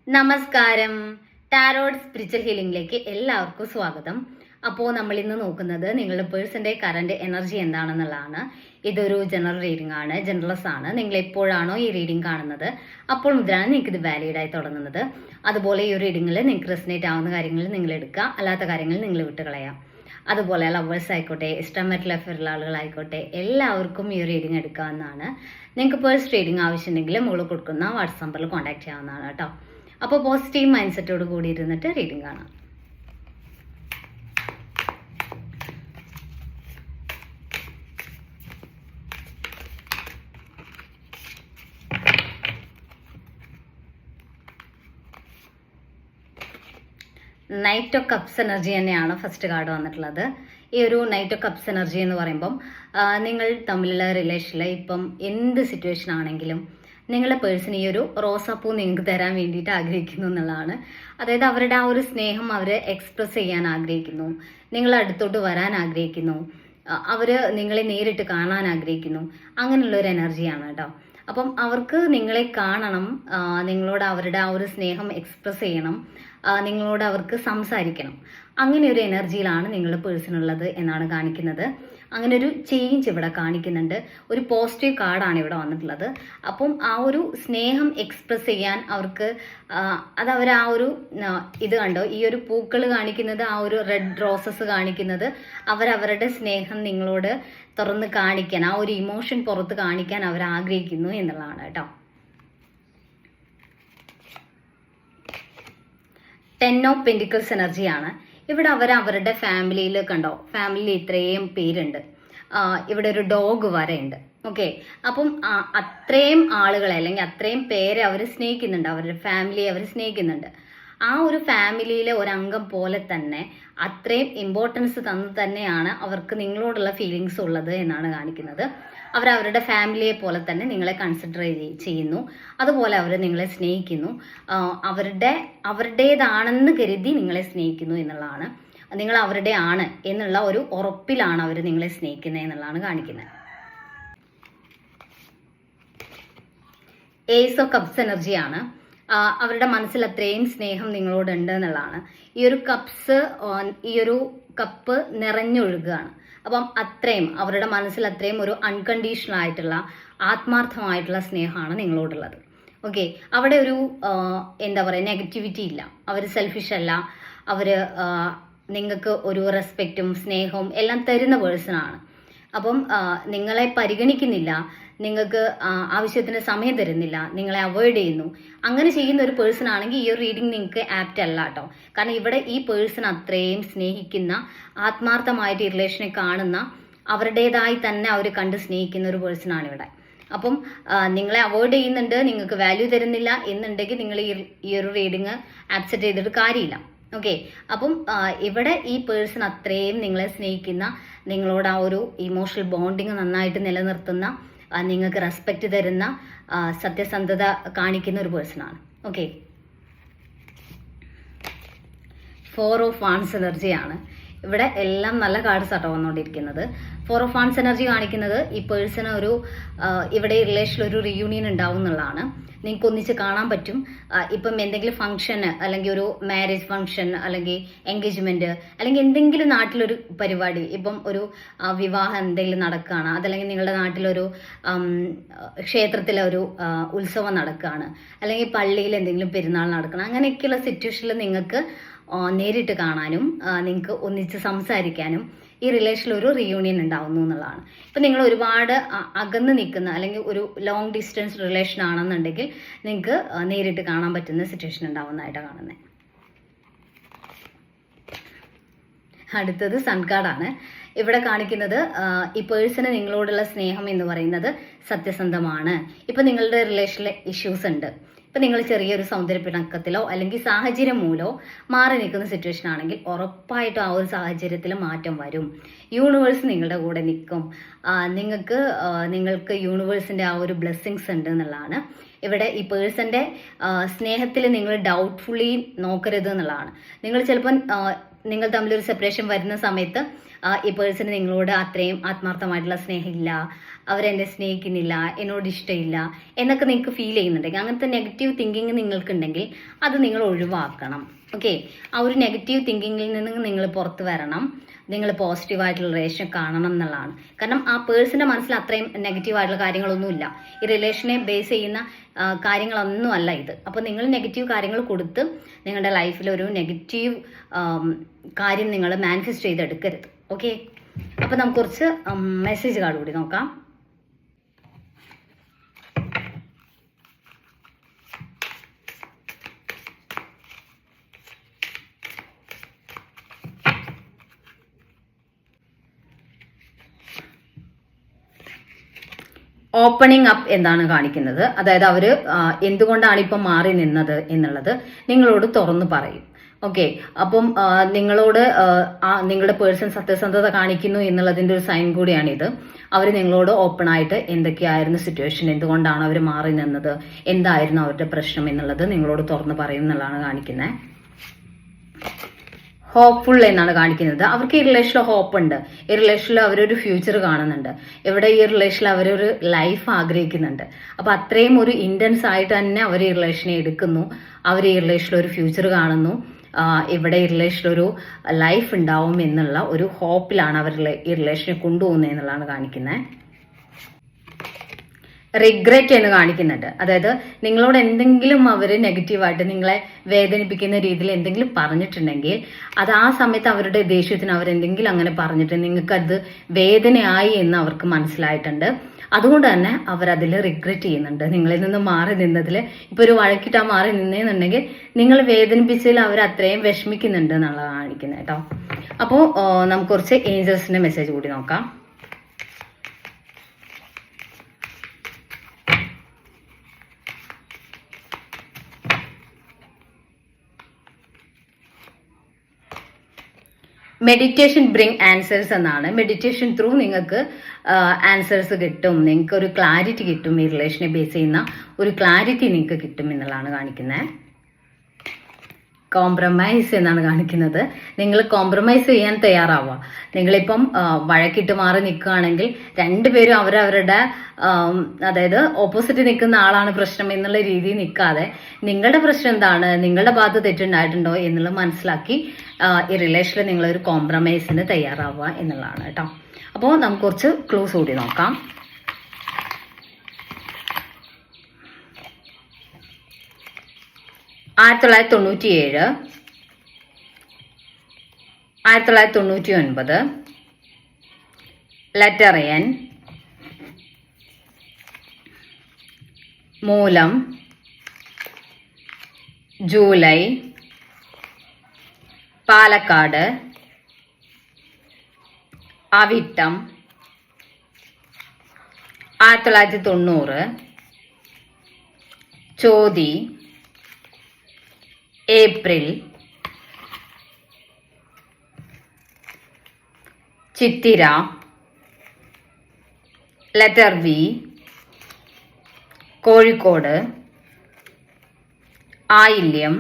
നമസ്കാരം. Tarot spiritual ഹീലിംഗിലേക്ക് എല്ലാവർക്കും സ്വാഗതം. അപ്പോൾ നമ്മൾ ഇന്ന് നോക്കുന്നത് നിങ്ങളുടെ പേഴ്സന്റെ കറന്റ് എനർജി എന്താണെന്നുള്ളതാണ്. ഇതൊരു ജനറൽ റീഡിംഗ് ആണ്, ജനറൽസ് ആണ്. നിങ്ങൾ എപ്പോഴാണോ ഈ റീഡിംഗ് കാണുന്നത് അപ്പോൾ മുതലാണ് നിങ്ങൾക്ക് ഇത് വാലിഡ് ആയി തുടങ്ങുന്നത്. അതുപോലെ ഈ ഒരു റീഡിംഗിൽ നിങ്ങൾക്ക് റെസനേറ്റ് ആവുന്ന കാര്യങ്ങൾ നിങ്ങൾ എടുക്കുക, അല്ലാത്ത കാര്യങ്ങൾ നിങ്ങൾ വിട്ടുകളയാം. അതുപോലെ ലവേഴ്സ് ആയിക്കോട്ടെ, ഇഷ്ടമായിട്ടുള്ള അഫെയറുള്ള ആളുകളായിക്കോട്ടെ, എല്ലാവർക്കും ഈ ഒരു റീഡിംഗ് എടുക്കാവുന്നതാണ്. നിങ്ങൾക്ക് പേഴ്സ് റീഡിംഗ് ആവശ്യമുണ്ടെങ്കിൽ മുകളിൽ കൊടുക്കുന്ന വാട്സാപ്പ് നമ്പറിൽ കോൺടാക്ട് ചെയ്യാവുന്നതാണ് കേട്ടോ. അപ്പോൾ പോസിറ്റീവ് മൈൻഡ് സെറ്റോട് കൂടി ഇരുന്നിട്ട് റീഡിംഗ് കാണാം. നൈറ്റ് ഓഫ് കപ്സ് എനർജി തന്നെയാണ് ഫസ്റ്റ് കാർഡ് വന്നിട്ടുള്ളത്. ഈ ഒരു നൈറ്റ് ഓഫ് കപ്സ് എനർജി എന്ന് പറയുമ്പം നിങ്ങൾ തമ്മിലുള്ള റിലേഷനിൽ ഇപ്പം എന്ത് സിറ്റുവേഷൻ ആണെങ്കിലും നിങ്ങളുടെ പേഴ്സൺ ഈ ഒരു റോസാപ്പൂ നിങ്ങൾക്ക് തരാൻ വേണ്ടിയിട്ട് ആഗ്രഹിക്കുന്നു എന്നുള്ളതാണ്. അതായത് അവരുടെ ആ ഒരു സ്നേഹം അവർ എക്സ്പ്രസ് ചെയ്യാൻ ആഗ്രഹിക്കുന്നു, നിങ്ങൾ അടുത്തോട്ട് വരാൻ ആഗ്രഹിക്കുന്നു, അവർ നിങ്ങളെ നേരിട്ട് കാണാൻ ആഗ്രഹിക്കുന്നു. അങ്ങനെയുള്ളൊരു എനർജിയാണ് കേട്ടോ. അപ്പം അവർക്ക് നിങ്ങളെ കാണണം, നിങ്ങളോട് അവരുടെ ആ ഒരു സ്നേഹം എക്സ്പ്രസ് ചെയ്യണം, നിങ്ങളോട് അവർക്ക് സംസാരിക്കണം. അങ്ങനെ ഒരു എനർജിയിലാണ് നിങ്ങളുടെ പേഴ്സൺ ഉള്ളത് എന്നാണ് കാണിക്കുന്നത്. അങ്ങനെ ഒരു ചേഞ്ച് ഇവിടെ കാണിക്കുന്നുണ്ട്. ഒരു പോസിറ്റീവ് കാർഡാണ് ഇവിടെ വന്നിട്ടുള്ളത്. അപ്പം ആ ഒരു സ്നേഹം എക്സ്പ്രസ് ചെയ്യാൻ അവർക്ക് അതവർ ആ ഒരു ഇത് കണ്ടോ, ഈ ഒരു പൂക്കൾ കാണിക്കുന്നത്, ആ ഒരു റെഡ് റോസസ് കാണിക്കുന്നത് അവരവരുടെ സ്നേഹം നിങ്ങളോട് തുറന്ന് കാണിക്കാൻ, ആ ഒരു ഇമോഷൻ പുറത്ത് കാണിക്കാൻ അവർ ആഗ്രഹിക്കുന്നു എന്നുള്ളതാണ് കേട്ടോ. 10 ഓഫ് പെന്റിക്കിൾസ് എനർജിയാണ് ഇവിടെ. അവരുടെ ഫാമിലിയിൽ കണ്ടോ, ഫാമിലിയിൽ ഇത്രയും പേരുണ്ട്, ഇവിടെ ഒരു ഡോഗ് വരെ ഉണ്ട്. ഓക്കെ, അപ്പം അത്രയും ആളുകളെ അല്ലെങ്കിൽ അത്രയും പേരെ അവർ സ്നേഹിക്കുന്നുണ്ട്, അവരുടെ ഫാമിലിയെ അവർ സ്നേഹിക്കുന്നുണ്ട്. ആ ഒരു ഫാമിലിയിലെ ഒരംഗം പോലെ തന്നെ അത്രയും ഇമ്പോർട്ടൻസ് തന്നു തന്നെയാണ് അവർക്ക് നിങ്ങളോടുള്ള ഫീലിങ്സ് ഉള്ളത് എന്നാണ് കാണിക്കുന്നത്. അവരവരുടെ ഫാമിലിയെ പോലെ തന്നെ നിങ്ങളെ കൺസിഡർ ചെയ്യുന്നു, അതുപോലെ അവർ നിങ്ങളെ സ്നേഹിക്കുന്നു, അവരുടേതാണെന്ന് കരുതി നിങ്ങളെ സ്നേഹിക്കുന്നു എന്നുള്ളതാണ്. നിങ്ങൾ അവരുടെ ആണ് എന്നുള്ള ഒരു ഉറപ്പിലാണ് അവർ നിങ്ങളെ സ്നേഹിക്കുന്നത് എന്നുള്ളതാണ് കാണിക്കുന്നത്. ഏസ് ഓഫ് കപ്സ് എനർജിയാണ്. അവരുടെ മനസ്സിൽ അത്രയും സ്നേഹം നിങ്ങളോടുണ്ട് എന്നുള്ളതാണ്. ഈ ഒരു കപ്പ് നിറഞ്ഞൊഴുകുകയാണ്. അപ്പം അത്രയും അവരുടെ മനസ്സിൽ അത്രയും ഒരു അൺകണ്ടീഷണൽ ആയിട്ടുള്ള ആത്മാർത്ഥമായിട്ടുള്ള സ്നേഹമാണ് നിങ്ങളോടുള്ളത്. ഓക്കെ, അവിടെ ഒരു എന്താ പറയുക, നെഗറ്റിവിറ്റി ഇല്ല. അവർ സെൽഫിഷ് അല്ല. അവർ നിങ്ങൾക്ക് ഒരു റെസ്പെക്റ്റും സ്നേഹവും എല്ലാം തരുന്ന പേഴ്സണാണ്. അപ്പം നിങ്ങളെ പരിഗണിക്കുന്നില്ല, നിങ്ങൾക്ക് ആവശ്യത്തിന് സമയം തരുന്നില്ല, നിങ്ങളെ അവോയ്ഡ് ചെയ്യുന്നു. അങ്ങനെ ചെയ്യുന്ന ഒരു പേഴ്സൺ ആണെങ്കിൽ ഈ ഒരു റീഡിംഗ് നിങ്ങൾക്ക് ആപ്റ്റ് അല്ല കേട്ടോ. കാരണം ഇവിടെ ഈ പേഴ്സൺ അത്രയും സ്നേഹിക്കുന്ന, ആത്മാർത്ഥമായിട്ട് ഈ റിലേഷനെ കാണുന്ന, അവരുടേതായി തന്നെ അവർ കണ്ട് സ്നേഹിക്കുന്ന ഒരു പേഴ്സൺ ആണ് ഇവിടെ. അപ്പം നിങ്ങളെ അവോയ്ഡ് ചെയ്യുന്നുണ്ട്, നിങ്ങൾക്ക് വാല്യൂ തരുന്നില്ല എന്നുണ്ടെങ്കിൽ നിങ്ങൾ ഈ ഒരു റീഡിങ് ആക്സെപ്റ്റ് ചെയ്തിട്ട് കാര്യമില്ല. ഓക്കെ, അപ്പം ഇവിടെ ഈ പേഴ്സൺ അത്രയും നിങ്ങളെ സ്നേഹിക്കുന്ന, നിങ്ങളോട് ആ ഒരു ഇമോഷണൽ ബോണ്ടിങ് നന്നായിട്ട് നിലനിർത്തുന്ന, നിങ്ങൾക്ക് റെസ്പെക്റ്റ് തരുന്ന, സത്യസന്ധത കാണിക്കുന്ന ഒരു പേഴ്സണാണ്. ഓക്കെ, 4 ഓഫ് വാൺസ് എനർജിയാണ് ഇവിടെ. എല്ലാം നല്ല കാർഡ്സ് ആട്ടോ വന്നുകൊണ്ടിരിക്കുന്നത്. 4 ഓഫ് വാൺസ് എനർജി കാണിക്കുന്നത് ഈ പേഴ്സണ് ഇവിടെ റിലേഷനിൽ ഒരു റീയൂണിയൻ ഉണ്ടാവും എന്നുള്ളതാണ്. നിങ്ങൾക്ക് ഒന്നിച്ച് കാണാൻ പറ്റും. ഇപ്പം എന്തെങ്കിലും ഫംഗ്ഷന്, അല്ലെങ്കിൽ ഒരു മാരേജ് ഫംഗ്ഷൻ, അല്ലെങ്കിൽ എൻഗേജ്മെന്റ്, അല്ലെങ്കിൽ എന്തെങ്കിലും നാട്ടിലൊരു പരിപാടി, ഇപ്പം ഒരു വിവാഹം എന്തെങ്കിലും നടക്കുകയാണ്, അതല്ലെങ്കിൽ നിങ്ങളുടെ നാട്ടിലൊരു ക്ഷേത്രത്തിലെ ഒരു ഉത്സവം നടക്കുകയാണ്, അല്ലെങ്കിൽ പള്ളിയിൽ എന്തെങ്കിലും പെരുന്നാൾ നടക്കണം, അങ്ങനെയൊക്കെയുള്ള സിറ്റുവേഷനിൽ നിങ്ങൾക്ക് നേരിട്ട് കാണാനും നിങ്ങൾക്ക് ഒന്നിച്ച് സംസാരിക്കാനും ഈ റിലേഷനിൽ ഒരു റീയൂണിയൻ ഉണ്ടാവുന്നു എന്നുള്ളതാണ്. ഇപ്പം നിങ്ങൾ ഒരുപാട് അകന്ന് നിൽക്കുന്ന, അല്ലെങ്കിൽ ഒരു ലോങ് ഡിസ്റ്റൻസ് റിലേഷൻ ആണെന്നുണ്ടെങ്കിൽ നിങ്ങൾക്ക് നേരിട്ട് കാണാൻ പറ്റുന്ന സിറ്റുവേഷൻ ഉണ്ടാവുന്നതായിട്ടാണ് കാണുന്നത്. അടുത്തത് സൺ കാർഡാണ്. ഇവിടെ കാണിക്കുന്നത് ഈ പേഴ്സണ് നിങ്ങളോടുള്ള സ്നേഹം എന്ന് പറയുന്നത് സത്യസന്ധമാണ്. ഇപ്പം നിങ്ങളുടെ റിലേഷനിലെ ഇഷ്യൂസ് ഉണ്ട്, ഇപ്പം നിങ്ങൾ ചെറിയൊരു സൗന്ദര്യപ്പിണക്കത്തിലോ അല്ലെങ്കിൽ സാഹചര്യം മൂലമോ മാറി നിൽക്കുന്ന സിറ്റുവേഷൻ ആണെങ്കിൽ ഉറപ്പായിട്ടും ആ ഒരു സാഹചര്യത്തിൽ മാറ്റം വരും. യൂണിവേഴ്സ് നിങ്ങളുടെ കൂടെ നിൽക്കും. നിങ്ങൾക്ക് യൂണിവേഴ്സിൻ്റെ ആ ഒരു ബ്ലെസ്സിങ്സ് ഉണ്ട് എന്നുള്ളതാണ്. ഇവിടെ ഈ പേഴ്സൻ്റെ സ്നേഹത്തിൽ നിങ്ങൾ ഡൗട്ട്ഫുള്ളി നോക്കരുത് എന്നുള്ളതാണ്. നിങ്ങൾ ചിലപ്പം നിങ്ങൾ തമ്മിലൊരു സെപ്പറേഷൻ വരുന്ന സമയത്ത് ഈ പേഴ്സണ് നിങ്ങളോട് അത്രയും ആത്മാർത്ഥമായിട്ടുള്ള സ്നേഹമില്ല, അവരെന്നെ സ്നേഹിക്കുന്നില്ല, എന്നോട് ഇഷ്ടമില്ല എന്നൊക്കെ നിങ്ങൾക്ക് ഫീൽ ചെയ്യുന്നുണ്ടെങ്കിൽ, അങ്ങനത്തെ നെഗറ്റീവ് തിങ്കിങ് നിങ്ങൾക്കുണ്ടെങ്കിൽ അത് നിങ്ങൾ ഒഴിവാക്കണം. ഓക്കെ, ആ ഒരു നെഗറ്റീവ് തിങ്കിങ്ങിൽ നിന്ന് നിങ്ങൾ പുറത്ത് വരണം. നിങ്ങൾ പോസിറ്റീവായിട്ടുള്ള റിലേഷൻ കാണണം എന്നുള്ളതാണ്. കാരണം ആ പേഴ്സൻ്റെ മനസ്സിൽ അത്രയും നെഗറ്റീവായിട്ടുള്ള കാര്യങ്ങളൊന്നുമില്ല. ഈ റിലേഷനെ ബേസ് ചെയ്യുന്ന കാര്യങ്ങളൊന്നും അല്ല ഇത്. അപ്പോൾ നിങ്ങൾ നെഗറ്റീവ് കാര്യങ്ങൾ കൊടുത്ത് നിങ്ങളുടെ ലൈഫിൽ ഒരു നെഗറ്റീവ് കാര്യം നിങ്ങൾ മാനിഫെസ്റ്റ് ചെയ്തെടുക്കരുത്. ഓക്കെ, അപ്പോൾ നമുക്ക് കുറച്ച് മെസ്സേജ് കാർഡ് കൂടി നോക്കാം. ഓപ്പണിംഗ് അപ്പ് എന്താണ് കാണിക്കുന്നത്, അതായത് അവർ എന്തുകൊണ്ടാണ് ഇപ്പം മാറി നിന്നത് എന്നുള്ളത് നിങ്ങളോട് തുറന്നു പറയും. ഓക്കെ, അപ്പം നിങ്ങളോട് നിങ്ങളുടെ പേഴ്സൺ സത്യസന്ധത കാണിക്കുന്നു എന്നുള്ളതിൻ്റെ ഒരു സൈൻ കൂടിയാണിത്. അവർ നിങ്ങളോട് ഓപ്പൺ ആയിട്ട് എന്തൊക്കെയായിരുന്നു സിറ്റുവേഷൻ, എന്തുകൊണ്ടാണ് അവർ മാറി നിന്നത്, എന്തായിരുന്നു അവരുടെ പ്രശ്നം എന്നുള്ളത് നിങ്ങളോട് തുറന്നു പറയും എന്നുള്ളതാണ് കാണിക്കുന്നത്. ഹോപ്പ്ഫുൾ എന്നാണ് കാണിക്കുന്നത്. അവർക്ക് ഈ റിലേഷനിൽ ഹോപ്പ് ഉണ്ട്. ഈ റിലേഷനിൽ അവരൊരു ഫ്യൂച്ചർ കാണുന്നുണ്ട്. ഇവിടെ ഈ റിലേഷനിൽ അവരൊരു ലൈഫ് ആഗ്രഹിക്കുന്നുണ്ട്. അപ്പൊ അത്രയും ഒരു ഇന്റൻസ് ആയിട്ട് തന്നെ അവർ ഈ റിലേഷനെ എടുക്കുന്നു. അവർ ഈ റിലേഷനിൽ ഒരു ഫ്യൂച്ചർ കാണുന്നു. ഇവിടെ ഈ റിലേഷനിലൊരു ലൈഫ് ഉണ്ടാവും എന്നുള്ള ഒരു ഹോപ്പിലാണ് അവർ ഈ റിലേഷനെ കൊണ്ടുപോകുന്നത് എന്നുള്ളതാണ് കാണിക്കുന്നത്. റിഗ്രറ്റ് എന്ന് കാണിക്കുന്നുണ്ട്. അതായത് നിങ്ങളോട് എന്തെങ്കിലും അവർ നെഗറ്റീവായിട്ട് നിങ്ങളെ വേദനിപ്പിക്കുന്ന രീതിയിൽ എന്തെങ്കിലും പറഞ്ഞിട്ടുണ്ടെങ്കിൽ അത് ആ സമയത്ത് അവരുടെ ദേഷ്യത്തിന് അവരെന്തെങ്കിലും അങ്ങനെ പറഞ്ഞിട്ട് നിങ്ങൾക്കത് വേദനയായി എന്ന് അവർക്ക് മനസ്സിലായിട്ടുണ്ട്. അതുകൊണ്ട് തന്നെ അവരതിൽ റിഗ്രറ്റ് ചെയ്യുന്നുണ്ട്. നിങ്ങളിൽ നിന്ന് മാറി നിന്നതിൽ ഇപ്പോൾ ഒരു വഴക്കിട്ടാ മാറി നിന്നേന്നുണ്ടെങ്കിൽ നിങ്ങൾ വേദനിപ്പിച്ചതിൽ അവർ അത്രയും വിഷമിക്കുന്നുണ്ട് എന്നുള്ളതാണ് കാണിക്കുന്നത് കേട്ടോ. അപ്പോൾ നമുക്ക് കുറച്ച് ഏഞ്ചൽസിന്റെ മെസ്സേജ് കൂടി നോക്കാം. മെഡിറ്റേഷൻ ബ്രിങ് ആൻസേഴ്സ് എന്നാണ്. മെഡിറ്റേഷൻ ത്രൂ നിങ്ങൾക്ക് ആൻസേഴ്സ് കിട്ടും, നിങ്ങൾക്ക് ഒരു ക്ലാരിറ്റി കിട്ടും. ഈ റിലേഷനെ ബേസ് ചെയ്യുന്ന ഒരു ക്ലാരിറ്റി നിങ്ങൾക്ക് കിട്ടും എന്നുള്ളതാണ് കാണിക്കുന്നത്. കോംപ്രമൈസ് എന്നാണ് കാണിക്കുന്നത്. നിങ്ങൾ കോംപ്രമൈസ് ചെയ്യാൻ തയ്യാറാവുക. നിങ്ങളിപ്പം വഴക്കിട്ട് മാറി നിൽക്കുകയാണെങ്കിൽ രണ്ടുപേരും അവരവരുടെ അതായത് ഓപ്പോസിറ്റ് നിൽക്കുന്ന ആളാണ് പ്രശ്നം എന്നുള്ള രീതിയിൽ നിൽക്കാതെ നിങ്ങളുടെ പ്രശ്നം എന്താണ്, നിങ്ങളുടെ ഭാഗത്ത് തെറ്റുണ്ടായിട്ടുണ്ടോ എന്നുള്ളത് മനസ്സിലാക്കി ഈ റിലേഷനിൽ നിങ്ങളൊരു കോംപ്രമൈസിന് തയ്യാറാവുക എന്നുള്ളതാണ് കേട്ടോ. അപ്പോൾ നമുക്ക് കുറച്ച് ക്ലൂസ് കൂടി നോക്കാം. ആയിരത്തി 1997, 1999, ലെറ്റർ എൻ, മൂലം, ജൂലൈ, പാലക്കാട്, അവിട്ടം, 1990, ചോതി, ഏപ്രിൽ, ചിത്തിര, ലെറ്റർ വി, കോഴിക്കോട്, ആയില്യം,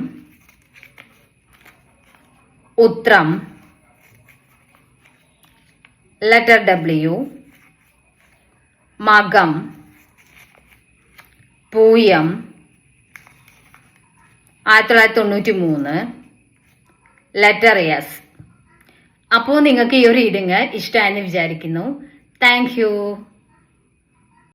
ഉത്രം, ലെറ്റർ ഡബ്ല്യു, മകം, പൂയം, 1993, ലെറ്റർ എസ്. അപ്പോൾ നിങ്ങൾക്ക് ഈ ഒരു റീഡിങ് ഇഷ്ടമായെന്ന് വിചാരിക്കുന്നു. Thank you.